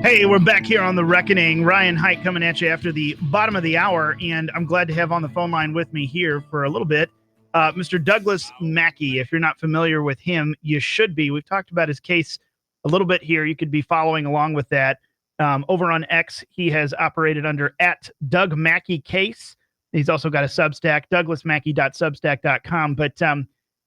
Hey, we're back here on The Reckoning. Ryan Haidt coming at you after the bottom of the hour, and I'm glad to have on the phone line with me here for a little bit Mr. Douglas Mackey. If you're not familiar with him, you should be. We've talked about his case a little bit here. You could be following along with that. Over on X, he has operated under @Doug Mackey Case. He's also got a Substack, douglasmackey.substack.com. But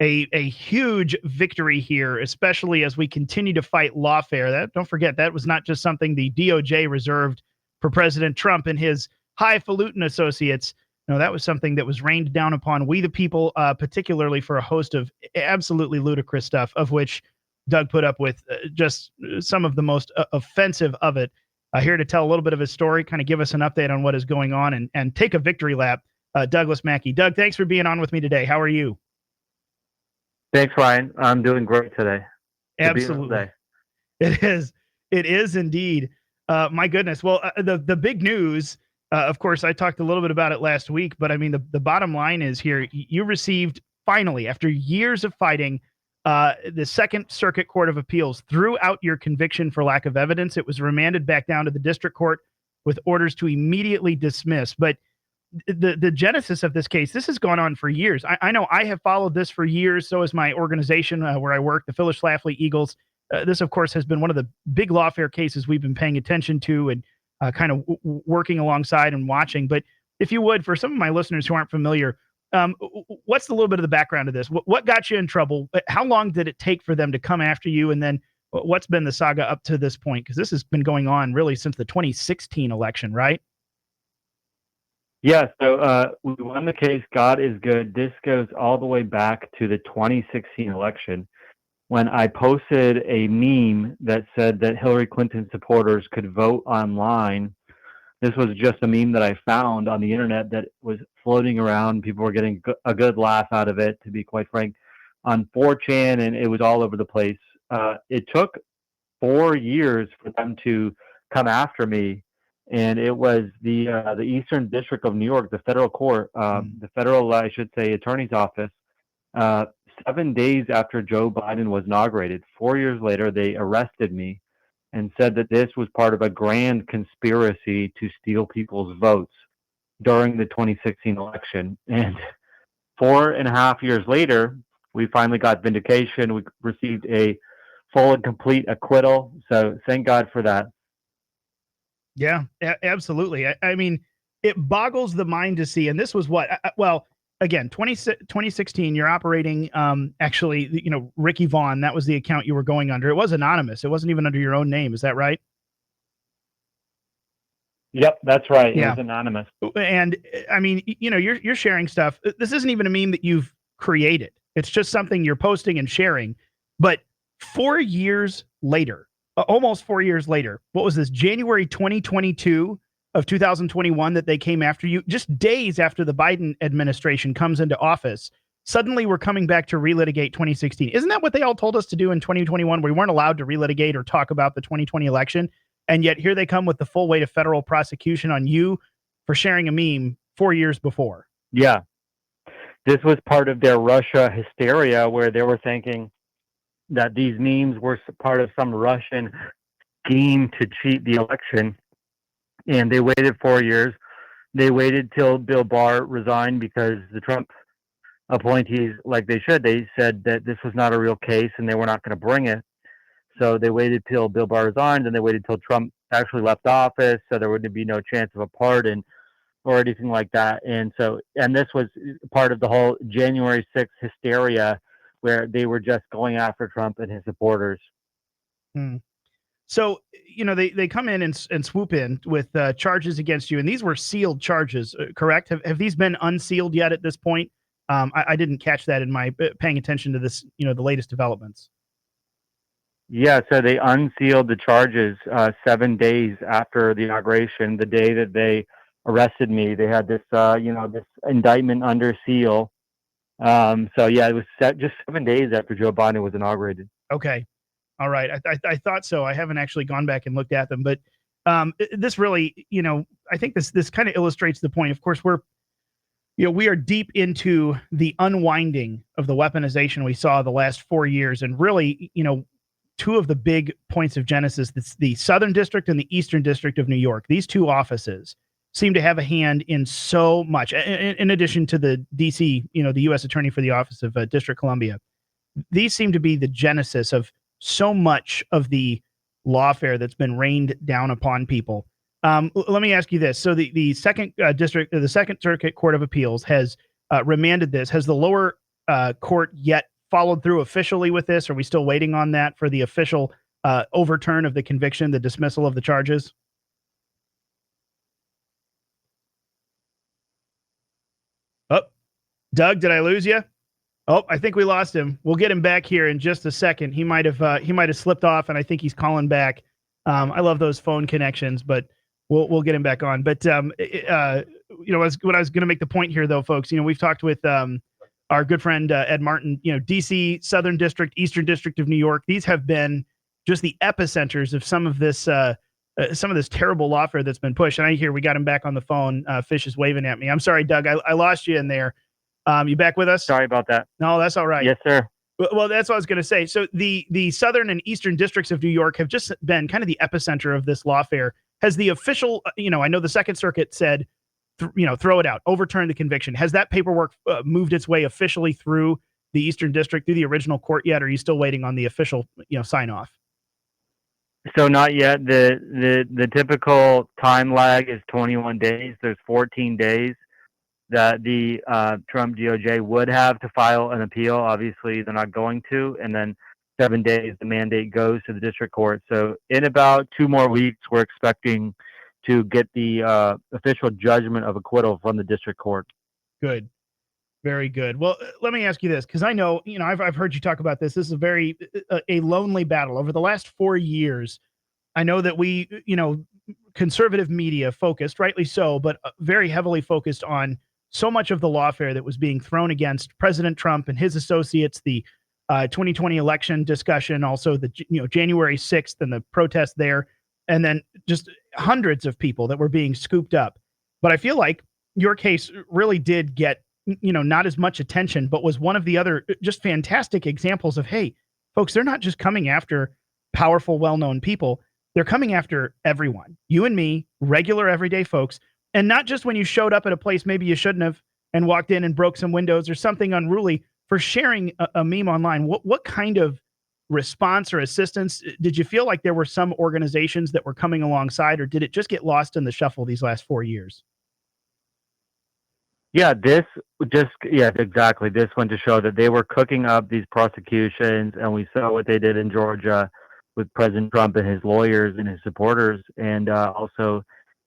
a huge victory here, especially as we continue to fight lawfare. Don't forget, that was not just something the DOJ reserved for President Trump and his highfalutin associates. No, that was something that was rained down upon we the people, particularly for a host of absolutely ludicrous stuff, of which Doug put up with just some of the most offensive of it. Here to tell a little bit of his story, kind of give us an update on what is going on, and take a victory lap, Douglas Mackey. Doug, thanks for being on with me today. How are you? Thanks, Ryan. I'm doing great today. Absolutely. It is indeed. My goodness. Well, the big news, of course, I talked a little bit about it last week, but I mean, the bottom line is here, you received finally, after years of fighting, the Second Circuit Court of Appeals threw out your conviction for lack of evidence. It was remanded back down to the district court with orders to immediately dismiss. But the genesis of this case, this has gone on for years. I know I have followed this for years. So has my organization where I work, the Phyllis Schlafly Eagles. This, of course, has been one of the big lawfare cases we've been paying attention to and kind of working alongside and watching. But if you would, for some of my listeners who aren't familiar, what's a little bit of the background of this? What got you in trouble? How long did it take for them to come after you? And then what's been the saga up to this point? Because this has been going on really since the 2016 election, right? Yeah, so we won the case. God is good. This goes all the way back to the 2016 election when I posted a meme that said that Hillary Clinton supporters could vote online. This was just a meme that I found on the internet that was floating around. People were getting a good laugh out of it, to be quite frank, on 4chan, and it was all over the place. It took 4 years for them to come after me. And it was the Eastern District of New York, the federal court, the federal, I should say, attorney's office. 7 days after Joe Biden was inaugurated, 4 years later, they arrested me and said that this was part of a grand conspiracy to steal people's votes during the 2016 election. And 4.5 years later, we finally got vindication. We received a full and complete acquittal. So thank God for that. Yeah, absolutely. I mean, it boggles the mind to see. And this was what, well, again, 2016, you're operating, actually, Ricky Vaughn, that was the account you were going under. It was anonymous. It wasn't even under your own name. Is that right? Yep, that's right. Yeah. It was anonymous. And I mean, you're sharing stuff. This isn't even a meme that you've created. It's just something you're posting and sharing. But 4 years later, almost 4 years later, what was this, January 2022 of 2021, that they came after you, just days after the Biden administration comes into office. Suddenly we're coming back to relitigate 2016. Isn't that what they all told us to do in 2021? We weren't allowed to relitigate or talk about the 2020 election. And yet here they come with the full weight of federal prosecution on you for sharing a meme 4 years before. Yeah. This was part of their Russia hysteria, where they were thinking that these memes were part of some Russian scheme to cheat the election. And they waited 4 years. They waited till Bill Barr resigned because the Trump appointees, like they should, they said that this was not a real case and they were not going to bring it. So they waited till Bill Barr resigned, and they waited till Trump actually left office, so there would be no chance of a pardon or anything like that. And this was part of the whole January 6th hysteria, where they were just going after Trump and his supporters. So, they come in and swoop in with charges against you, and these were sealed charges, correct? Have these been unsealed yet at this point? I didn't catch that in my paying attention to this, the latest developments. Yeah, so they unsealed the charges 7 days after the inauguration, the day that they arrested me. They had this, this indictment under seal. So yeah, it was just 7 days after Joe Biden was inaugurated. Okay. All right. I thought so. I haven't actually gone back and looked at them, but this really, I think this kind of illustrates the point. Of course, we are deep into the unwinding of the weaponization we saw the last 4 years. And really, two of the big points of genesis. It's the Southern District and the Eastern District of New York. These two offices seem to have a hand in so much, in addition to the DC, the U.S. Attorney for the Office of District Columbia. These seem to be the genesis of so much of the lawfare that's been rained down upon people. Let me ask you this. So the second district, the Second Circuit Court of Appeals has remanded this. Has the lower court yet followed through officially with this? Are we still waiting on that for the official overturn of the conviction, the dismissal of the charges? Oh, Doug, did I lose you? Oh, I think we lost him. We'll get him back here in just a second. He might have slipped off, and I think he's calling back. I love those phone connections, but we'll get him back on. But what I was going to make the point here, though, folks. We've talked with our good friend Ed Martin. DC, Southern District, Eastern District of New York. These have been just the epicenters of some of this terrible lawfare that's been pushed. And I hear we got him back on the phone. Fish is waving at me. I'm sorry, Doug. I lost you in there. You back with us? Sorry about that. No, that's all right. Yes, sir. Well, that's what I was going to say. So the Southern and Eastern Districts of New York have just been kind of the epicenter of this lawfare. Has the official, I know the Second Circuit said, throw it out, overturn the conviction. Has that paperwork moved its way officially through the Eastern District, through the original court yet? Or are you still waiting on the official, sign off? So not yet. The typical time lag is 21 days. There's 14 days that the Trump DOJ would have to file an appeal. Obviously, they're not going to. And then 7 days, the mandate goes to the district court. So in about 2 more weeks, we're expecting to get the official judgment of acquittal from the district court. Good. Very good. Well, let me ask you this, because I know, I've heard you talk about this. This is a very a lonely battle. Over the last 4 years, I know that we, conservative media focused, rightly so, but very heavily focused on so much of the lawfare that was being thrown against President Trump and his associates, the 2020 election discussion, also the January 6th and the protest there, and then just hundreds of people that were being scooped up. But I feel like your case really did get, not as much attention, but was one of the other just fantastic examples of, hey, folks, they're not just coming after powerful, well-known people. They're coming after everyone, you and me, regular, everyday folks. And not just when you showed up at a place maybe you shouldn't have and walked in and broke some windows or something unruly, for sharing a meme online. What kind of response or assistance did you feel like there were some organizations that were coming alongside, or did it just get lost in the shuffle these last 4 years? Yeah, exactly. This one to show that they were cooking up these prosecutions, and we saw what they did in Georgia with President Trump and his lawyers and his supporters, and also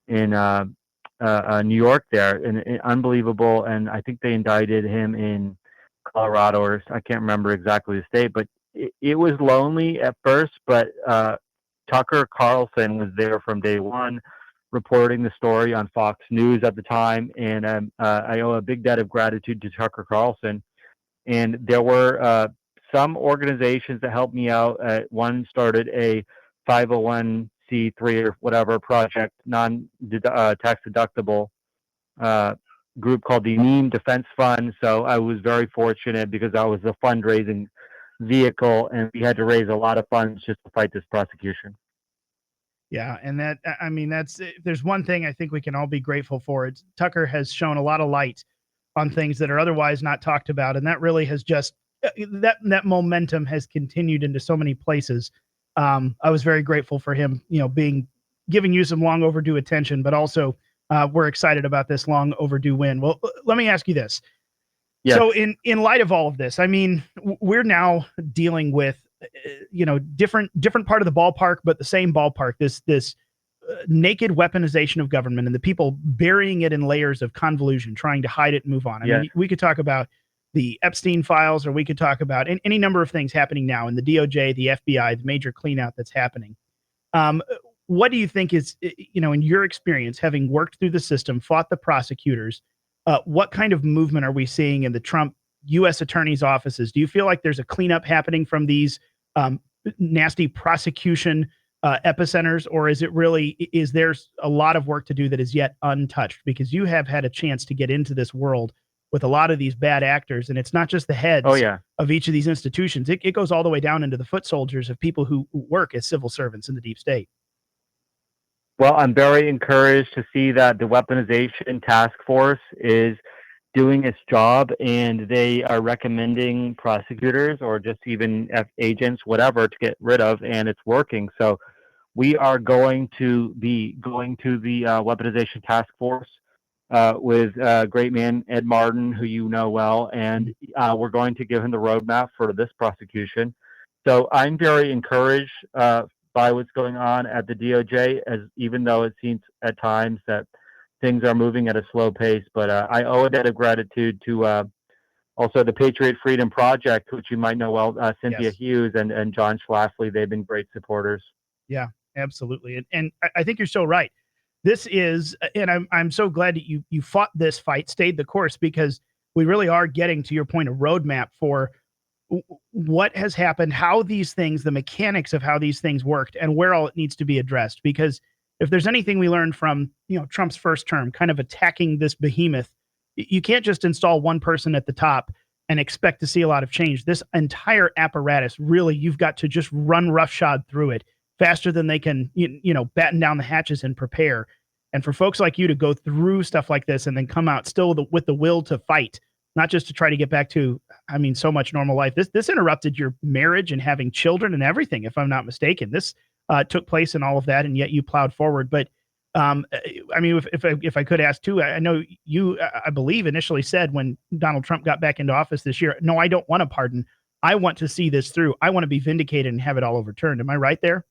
in New York there, and unbelievable. And I think they indicted him in Colorado, or I can't remember exactly the state, but it was lonely at first. But Tucker Carlson was there from day one, reporting the story on Fox News at the time, and I owe a big debt of gratitude to Tucker Carlson. And there were some organizations that helped me out. One started a 501c3 or whatever project, tax deductible group called the Meme Defense Fund. So I was very fortunate because I was a fundraising vehicle, and we had to raise a lot of funds just to fight this prosecution. Yeah, and that's there's one thing I think we can all be grateful for. Tucker has shown a lot of light on things that are otherwise not talked about, and that really has just that momentum has continued into so many places. I was very grateful for him, giving you some long overdue attention, but also we're excited about this long overdue win. Well, let me ask you this. Yes. So in light of all of this, we're now dealing with, different part of the ballpark, but the same ballpark, this naked weaponization of government and the people burying it in layers of convolution, trying to hide it and move on. We could talk about the Epstein files, or we could talk about any number of things happening now in the DOJ, the FBI, the major cleanout that's happening. What do you think is, in your experience, having worked through the system, fought the prosecutors, what kind of movement are we seeing in the Trump U.S. attorney's offices? Do you feel like there's a cleanup happening from these nasty prosecution epicenters, or is there a lot of work to do that is yet untouched? Because you have had a chance to get into this world with a lot of these bad actors. And it's not just the heads Oh yeah. of each of these institutions. It goes all the way down into the foot soldiers of people who work as civil servants in the deep state. Well, I'm very encouraged to see that the weaponization task force is doing its job, and they are recommending prosecutors or just even agents, whatever, to get rid of, and it's working. So we are going to be going to the weaponization task force with great man Ed Martin, who you know well, and we're going to give him the roadmap for this prosecution. So I'm very encouraged by what's going on at the DOJ, as even though it seems at times that things are moving at a slow pace. But I owe a debt of gratitude to also the Patriot Freedom Project, which you might know well, Cynthia Yes. Hughes and John Schlafly. They've been great supporters. Yeah, absolutely. And I think you're so right. This is, and I'm so glad that you fought this fight, stayed the course, because we really are getting, to your point, a roadmap for what has happened, how these things, the mechanics of how these things worked, and where all it needs to be addressed. Because if there's anything we learned from, Trump's first term, kind of attacking this behemoth, you can't just install one person at the top and expect to see a lot of change. This entire apparatus, really, you've got to just run roughshod through it faster than they can, batten down the hatches and prepare. And for folks like you to go through stuff like this and then come out still with the will to fight, not just to try to get back to, so much normal life. This interrupted your marriage and having children and everything, if I'm not mistaken. This took place in all of that, and yet you plowed forward. But if I could ask too, I know you, I believe, initially said when Donald Trump got back into office this year, no, I don't want a pardon. I want to see this through. I want to be vindicated and have it all overturned. Am I right there?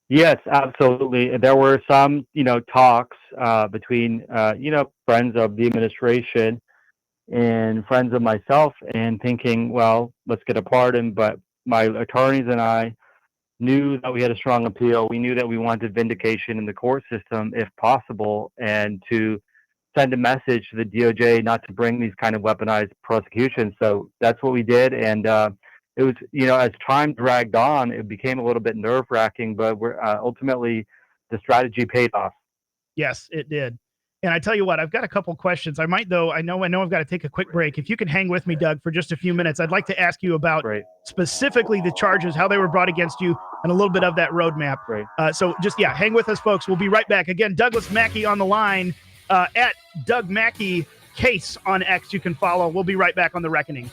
Yes, absolutely. There were some, talks between, friends of the administration and friends of myself, and thinking, well, let's get a pardon. But my attorneys and I knew that we had a strong appeal. We knew that we wanted vindication in the court system, if possible, and to send a message to the DOJ not to bring these kind of weaponized prosecutions. So that's what we did. And it was, as time dragged on, it became a little bit nerve wracking, but we're ultimately the strategy paid off. Yes, it did. And I tell you what, I've got a couple questions. I might, though, I know I've got to take a quick break. If you can hang with me, Doug, for just a few minutes, I'd like to ask you about Right. specifically the charges, how they were brought against you, and a little bit of that roadmap. Right. So just, hang with us, folks. We'll be right back. Again, Douglas Mackey on the line at Doug Mackey Case on X. You can follow. We'll be right back on The Reckoning.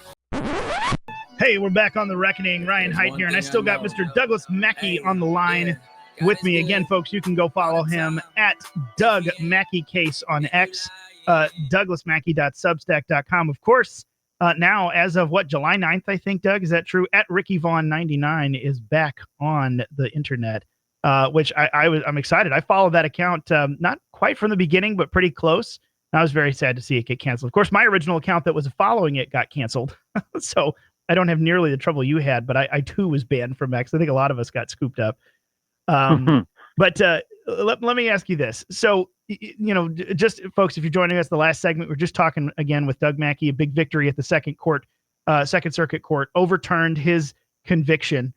Hey, we're back on The Reckoning. Ryan Haidt here, and I still got Mr. Douglas Mackey on the line with me. Again, folks, you can go follow him at Doug Mackey Case on X, douglasmackey.substack.com. Of course, now, as of July 9th, I think, Doug, is that true? At Ricky Vaughn 99 is back on the internet, which I'm excited. I followed that account, not quite from the beginning, but pretty close. I was very sad to see it get canceled. Of course, my original account that was following it got canceled. So I don't have nearly the trouble you had, but I too was banned from X. I think a lot of us got scooped up. But let me ask you this. So, just folks, if you're joining us, the last segment, we're just talking again with Doug Mackey, a big victory at the Second Circuit Court, overturned his conviction,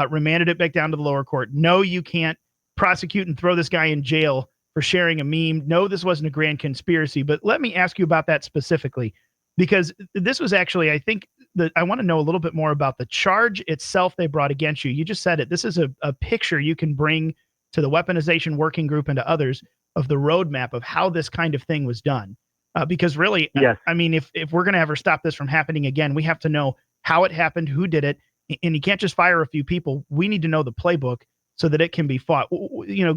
remanded it back down to the lower court. No, you can't prosecute and throw this guy in jail for sharing a meme. No, this wasn't a grand conspiracy. But let me ask you about that specifically, because this was actually, I think, I want to know a little bit more about the charge itself they brought against you. You just said it. This is a picture you can bring to the weaponization working group and to others of the roadmap of how this kind of thing was done. Because really, yes. If we're going to ever stop this from happening again, we have to know how it happened, who did it, and you can't just fire a few people. We need to know the playbook so that it can be fought.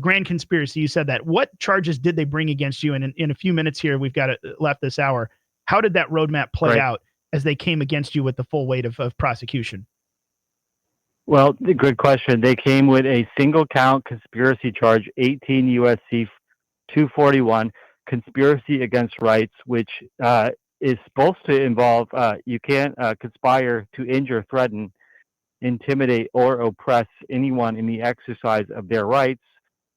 Grand conspiracy, you said that. What charges did they bring against you? And in a few minutes here, we've got it left this hour. How did that roadmap play out as they came against you with the full weight of prosecution? Well, good question. They came with a single count conspiracy charge, 18 USC 241, conspiracy against rights, which is supposed to involve you can't conspire to injure, threaten, intimidate, or oppress anyone in the exercise of their rights.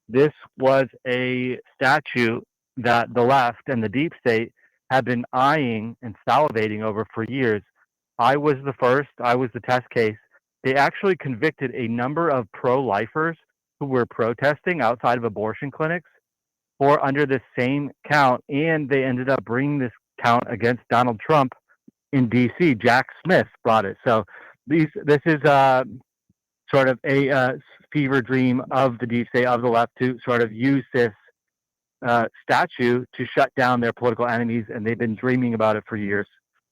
This was a statute that the left and the deep state have been eyeing and salivating over for years. I was the test case. They actually convicted a number of pro-lifers who were protesting outside of abortion clinics for under the same count, and they ended up bringing this count against Donald Trump in D.C. Jack Smith brought it. So this is sort of a fever dream of the deep state, of the left, to sort of use this statue to shut down their political enemies, and they've been dreaming about it for years.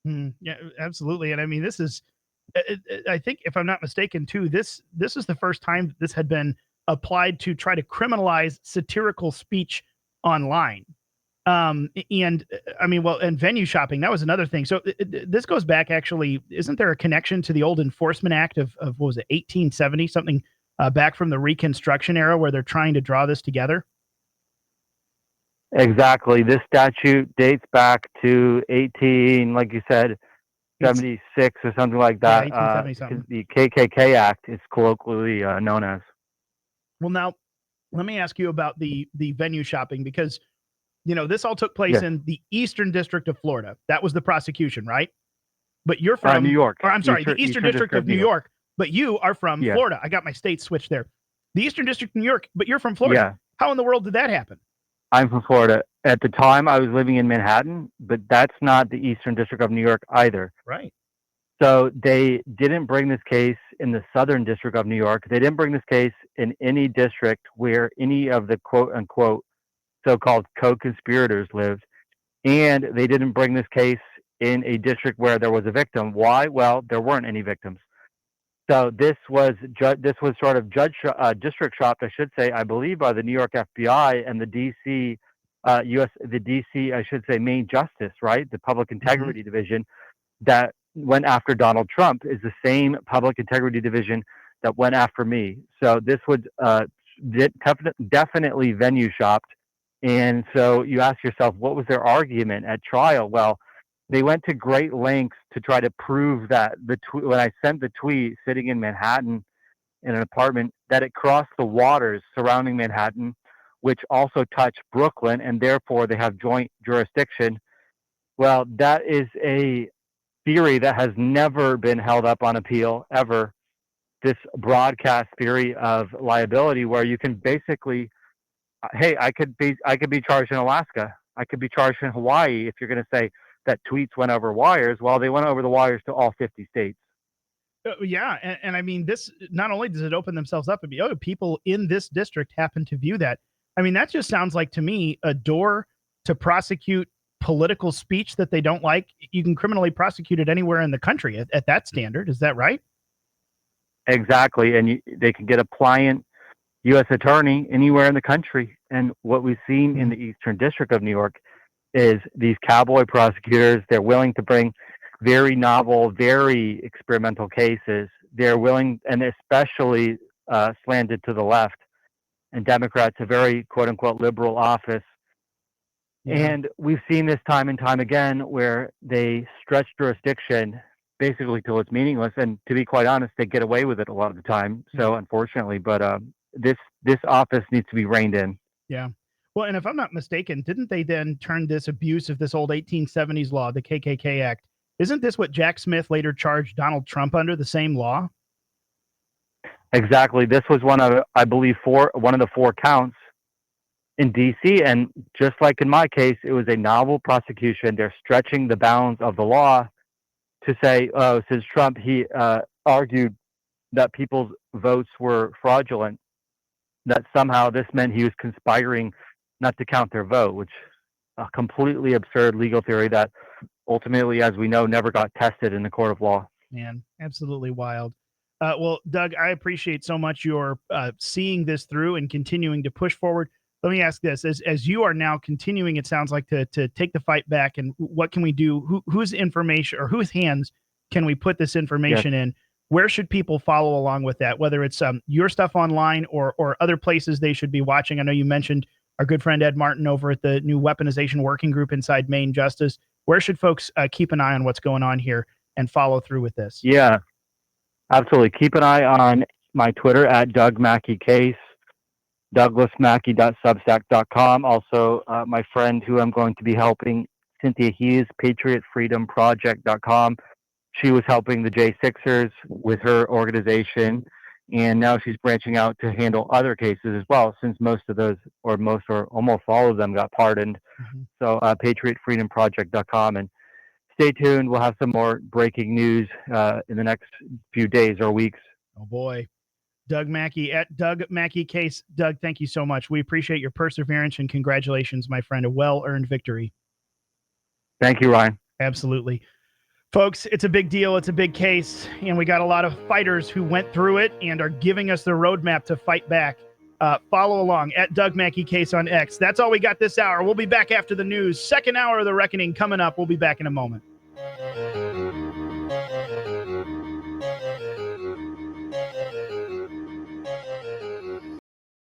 Yeah, absolutely. And I mean, this is, I think, if I'm not mistaken, too, this is the first time this had been applied to try to criminalize satirical speech online. And I mean, well, and venue shopping, that was another thing. So this goes back, actually, isn't there a connection to the old Enforcement Act of what was it, 1870, something back from the Reconstruction era, where they're trying to draw this together? Exactly. This statute dates back to 18, like you said, 76 or something like that. Yeah, 1870 something. The KKK Act is colloquially known as. Well, now let me ask you about the venue shopping, because this all took place in the Eastern District of Florida. That was the prosecution, right? But you're from New York. Or I'm sorry, the Eastern District of New York. But you are from Florida. I got my state switched there. The Eastern District of New York, but you're from Florida. Yeah. How in the world did that happen? I'm from Florida. At the time, I was living in Manhattan, but that's not the Eastern District of New York either. Right. So they didn't bring this case in the Southern District of New York. They didn't bring this case in any district where any of the quote-unquote so-called co-conspirators lived. And they didn't bring this case in a district where there was a victim. Why? Well, there weren't any victims. So this was sort of district shopped, I should say, I believe, by the New York FBI and the DC I should say, Main Justice, right? The Public Integrity Division that went after Donald Trump is the same Public Integrity Division that went after me. So this would definitely venue shopped. And so you ask yourself, what was their argument at trial? Well, they went to great lengths to try to prove that when I sent the tweet sitting in Manhattan in an apartment, that it crossed the waters surrounding Manhattan, which also touch Brooklyn, and therefore they have joint jurisdiction. Well, that is a theory that has never been held up on appeal ever. This broadcast theory of liability, where you can basically, hey, I could be charged in Alaska, I could be charged in Hawaii if you're going to say that tweets went over wires. Well, they went over the wires to all 50 states. Yeah, and I mean, this, not only does it open themselves up, but people in this district happen to view that. I mean, that just sounds like, to me, a door to prosecute political speech that they don't like. You can criminally prosecute it anywhere in the country at that standard. Is that right? Exactly, and they can get a pliant U.S. attorney anywhere in the country. And what we've seen in the Eastern District of New York is these cowboy prosecutors. They're willing to bring very novel, very experimental cases. They're willing, and especially slanted to the left and Democrats, a very quote-unquote liberal office. And we've seen this time and time again where they stretch jurisdiction basically till it's meaningless. And to be quite honest, they get away with it a lot of the time. So unfortunately, but this office needs to be reined in. Yeah. Well, and if I'm not mistaken, didn't they then turn this abuse of this old 1870s law, the KKK Act? Isn't this what Jack Smith later charged Donald Trump under, the same law? Exactly. This was one of, I believe, one of the 4 counts in D.C. And just like in my case, it was a novel prosecution. They're stretching the bounds of the law to say, oh, since Trump, he argued that people's votes were fraudulent, that somehow this meant he was conspiring not to count their vote, which a completely absurd legal theory that ultimately, as we know, never got tested in the court of law. Man, absolutely wild. Well, Doug, I appreciate so much your seeing this through and continuing to push forward. Let me ask this: as you are now continuing, it sounds like, to take the fight back, and what can we do? Whose information, or whose hands can we put this information in? Where should people follow along with that? Whether it's your stuff online or other places they should be watching. I know you mentioned our good friend Ed Martin over at the new Weaponization Working Group inside Main Justice. Where should folks keep an eye on what's going on here and follow through with this? Yeah, absolutely. Keep an eye on my Twitter at Doug Mackey Case, douglasmackey.substack.com. Also, my friend who I'm going to be helping, Cynthia Hughes, patriotfreedomproject.com. She was helping the J6ers with her organization And now she's branching out to handle other cases as well, since most or almost all of them got pardoned. Mhm. So patriotfreedomproject.com, and stay tuned. We'll have some more breaking news in the next few days or weeks. Oh boy. Doug Mackey at Doug Mackey Case. Doug, thank you so much. We appreciate your perseverance and congratulations, my friend. A well-earned victory. Thank you, Ryan. Absolutely. Folks, it's a big deal. It's a big case. And we got a lot of fighters who went through it and are giving us the roadmap to fight back. Follow along at Doug Mackey Case on X. That's all we got this hour. We'll be back after the news. Second hour of The Reckoning coming up. We'll be back in a moment.